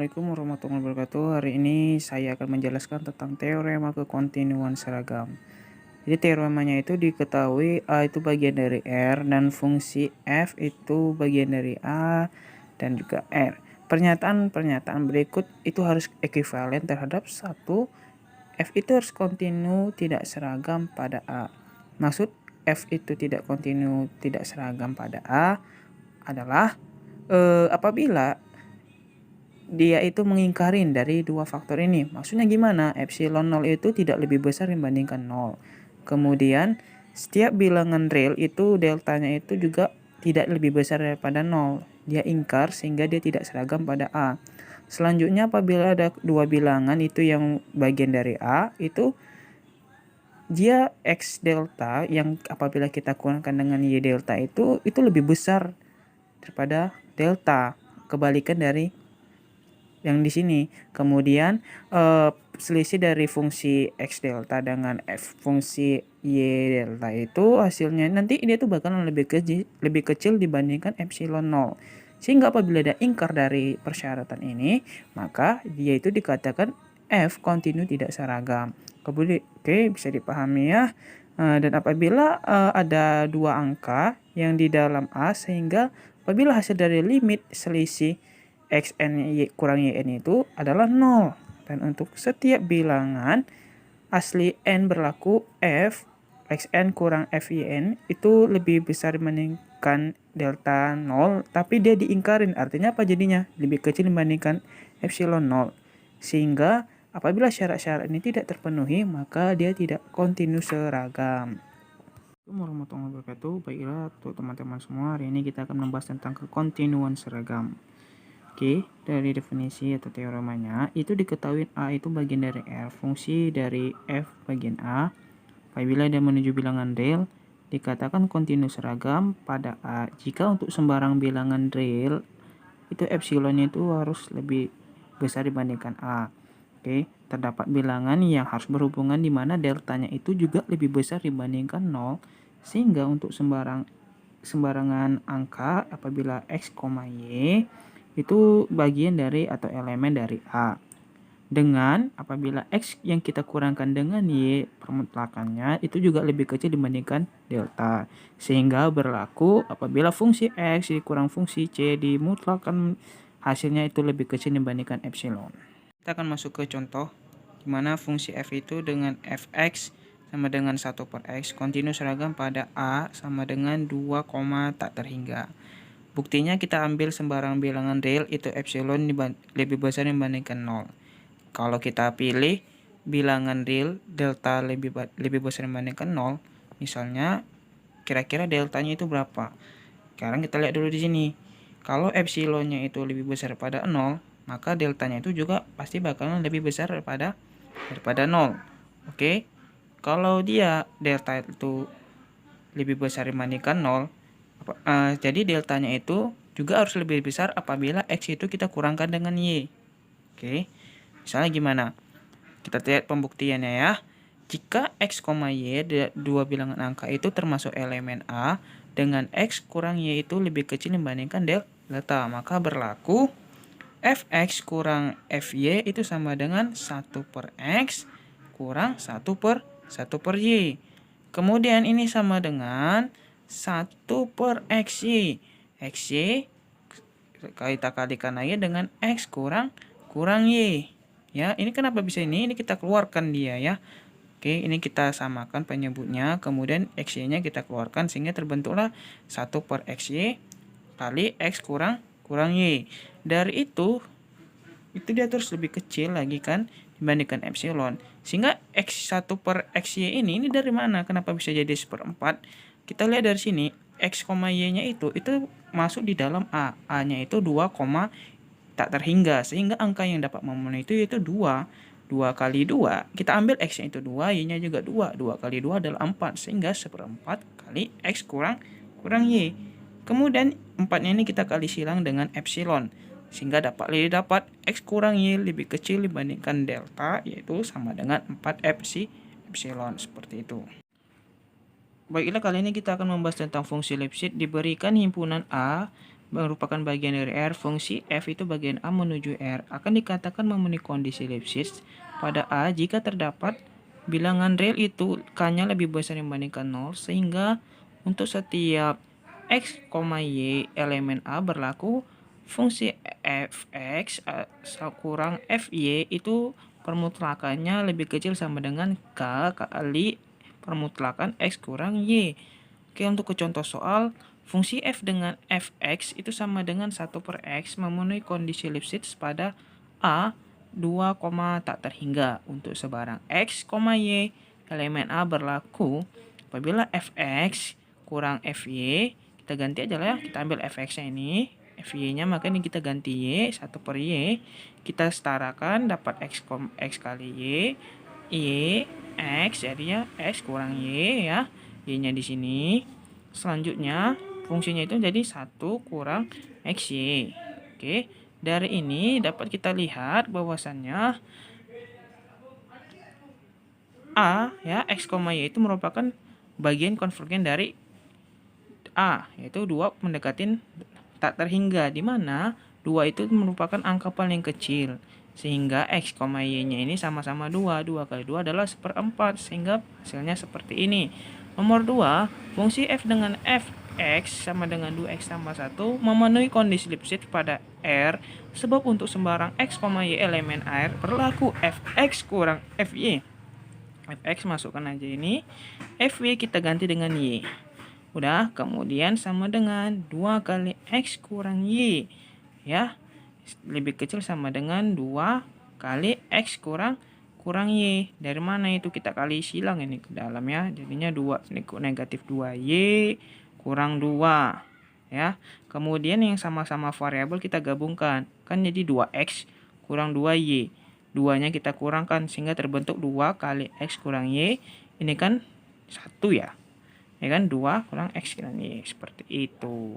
Assalamualaikum warahmatullahi wabarakatuh. Hari ini saya akan menjelaskan tentang teorema kekontinuan seragam. Jadi teoremanya itu diketahui A itu bagian dari R dan fungsi F itu bagian dari A dan juga R. Pernyataan-pernyataan berikut itu harus ekuivalen terhadap satu. F itu harus kontinu tidak seragam pada A. Maksud F itu tidak kontinu tidak seragam pada A adalah apabila dia itu mengingkarin dari dua faktor ini. Maksudnya gimana? Epsilon 0 itu tidak lebih besar dibandingkan 0. Kemudian setiap bilangan real itu deltanya itu juga tidak lebih besar daripada 0. Dia ingkar sehingga dia tidak seragam pada A. Selanjutnya apabila ada dua bilangan itu yang bagian dari A, itu dia X delta yang apabila kita kurangkan dengan Y delta itu lebih besar daripada delta. Kebalikan dari yang di sini. Kemudian selisih dari fungsi X delta dengan F fungsi Y delta itu hasilnya nanti dia tuh bakalan lebih kecil dibandingkan epsilon 0. Sehingga apabila ada ingkar dari persyaratan ini, maka dia itu dikatakan F kontinu tidak seragam. Kemudian bisa dipahami ya. Dan apabila ada dua angka yang di dalam A, sehingga apabila hasil dari limit selisih xn kurang yn itu adalah 0. Dan untuk setiap bilangan asli n berlaku f xn kurang fyn itu lebih besar dibandingkan delta 0, tapi dia diingkarin. Artinya apa jadinya? Lebih kecil dibandingkan epsilon 0. Sehingga apabila syarat-syarat ini tidak terpenuhi, maka dia tidak kontinu seragam. Assalamualaikum warahmatullahi wabarakatuh. Baiklah untuk teman-teman semua, hari ini kita akan membahas tentang kekontinuan seragam. Oke, dari definisi atau teoremanya, itu diketahui A itu bagian dari R, fungsi dari F bagian A. Apabila dia menuju bilangan real, dikatakan kontinu seragam pada A. Jika untuk sembarang bilangan real, itu epsilonnya itu harus lebih besar dibandingkan A. Oke, terdapat bilangan yang harus berhubungan di mana deltanya itu juga lebih besar dibandingkan 0, sehingga untuk sembarangan angka apabila X, Y itu bagian dari atau elemen dari A. Dengan apabila X yang kita kurangkan dengan Y permutlakannya itu juga lebih kecil dibandingkan delta. Sehingga berlaku apabila fungsi X dikurang fungsi C dimutlakan hasilnya itu lebih kecil dibandingkan epsilon. Kita akan masuk ke contoh di mana fungsi F itu dengan Fx sama dengan 1 per X kontinu seragam pada A sama dengan 2, tak terhingga. Buktinya kita ambil sembarang bilangan real itu epsilon lebih besar dibandingkan 0. Kalau kita pilih bilangan real delta lebih besar dibandingkan 0, misalnya kira-kira deltanya itu berapa? Sekarang kita lihat dulu di sini. Kalau epsilonnya itu lebih besar daripada 0, maka deltanya itu juga pasti bakalan lebih besar daripada 0. Oke. Kalau dia delta itu lebih besar dibandingkan 0, jadi deltanya itu juga harus lebih besar apabila X itu kita kurangkan dengan Y. Oke. Misalnya gimana? Kita lihat pembuktiannya ya. Jika X, Y dua bilangan angka itu termasuk elemen A dengan X kurang Y itu lebih kecil dibandingkan delta, maka berlaku Fx kurang Fy itu sama dengan 1 per X kurang 1 per Y. Kemudian ini sama dengan 1 per XY. XY kita kalikan aja dengan X kurang Y. Ya, ini kenapa bisa ini? Ini kita keluarkan dia ya. Oke, ini kita samakan penyebutnya. Kemudian XY-nya kita keluarkan sehingga terbentuklah 1 per XY kali X kurang Y. Dari itu dia terus lebih kecil lagi kan dibandingkan epsilon. Sehingga X1 per XY ini dari mana? Kenapa bisa jadi 1/4? Kita lihat dari sini, X, Y-nya itu masuk di dalam A. A-nya itu 2, tak terhingga. Sehingga angka yang dapat memenuhi itu 2. 2 kali 2, kita ambil X-nya itu 2, Y-nya juga 2. 2 kali 2 adalah 4. Sehingga 1/4 kali X kurang Y. Kemudian 4-nya ini kita kali silang dengan epsilon. Sehingga dapat X kurang Y lebih kecil dibandingkan delta, yaitu sama dengan 4 epsilon. Seperti itu. Baiklah, kali ini kita akan membahas tentang fungsi Lipschitz. Diberikan himpunan A merupakan bagian dari R, fungsi f itu bagian A menuju R akan dikatakan memenuhi kondisi Lipschitz pada A jika terdapat bilangan real itu k-nya lebih besar dibandingkan 0, sehingga untuk setiap x, y elemen A berlaku fungsi fx kurang fy itu permutlakannya lebih kecil sama dengan k kali permutlakan x kurang y. Oke, untuk ke contoh soal, fungsi f dengan fx itu sama dengan 1 per x memenuhi kondisi Lipschitz pada A 2, tak terhingga. Untuk sebarang x, y elemen A berlaku apabila fx kurang fy, kita ganti aja lah ya, kita ambil fx-nya ini, fy-nya maka ini kita ganti y, 1 per y, kita setarakan dapat x kali y x jadinya x kurang y ya, y-nya di sini. Selanjutnya fungsinya itu jadi 1 kurang xy. Oke, dari ini dapat kita lihat bahwasannya A ya, x, y itu merupakan bagian konvergen dari A, yaitu 2 mendekatin tak terhingga, di mana 2 itu merupakan angka paling kecil, sehingga x, y-nya ini sama-sama 2. 2 kali 2 adalah 1/4, sehingga hasilnya seperti ini. Nomor 2, fungsi f dengan fx sama dengan 2x tambah 1 memenuhi kondisi Lipschitz pada R, sebab untuk sembarang x, y elemen R berlaku fx kurang fy. Fx masukkan aja ini, fy kita ganti dengan y. Udah, kemudian sama dengan 2 kali x kurang y. Ya, lebih kecil sama dengan 2 kali x kurang y. Dari mana itu kita kali silang ini ke dalam ya. Jadinya 2 negatif 2y kurang 2. Ya, kemudian yang sama-sama variabel kita gabungkan. Kan jadi 2x kurang 2y. 2-nya kita kurangkan sehingga terbentuk 2 kali x kurang y. Ini kan 1 ya. Ya kan, 2 kurang x kurang y, seperti itu.